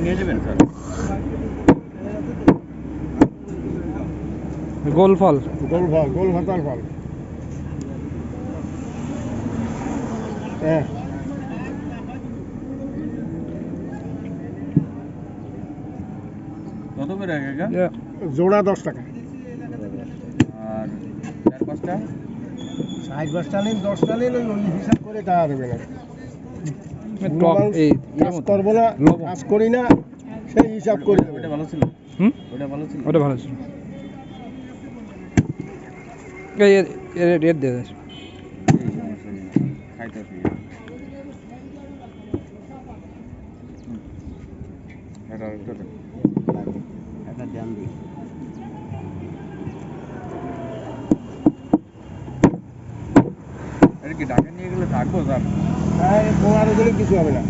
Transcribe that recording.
নিয়ে যাবেন স্যার। গোল ফল গোল ভাতার ফল। হ্যাঁ কত করে কাকা? জোড়া 10 টাকা। আর 4-5টা 60-5টা নিন, 10টা নিন, ওই হিসাব করে টাকা দেবেন। টক এই কাজ করবো না, কাজ করি না, সেই হিসাব করে দেবেন। ওটা ভালো ছিল। ওটা ভালো ছিল। ওটা ভালো ছিল। এই রেট দিয়ে দাও। এই সমস্যা নেই, খাইতেছি। এটা ধ্যান দিই। এটা কি ঢাকা নিয়ে গেলে থাকবো স্যার? হ্যাঁ, 15 দিনে কিছু হবে না।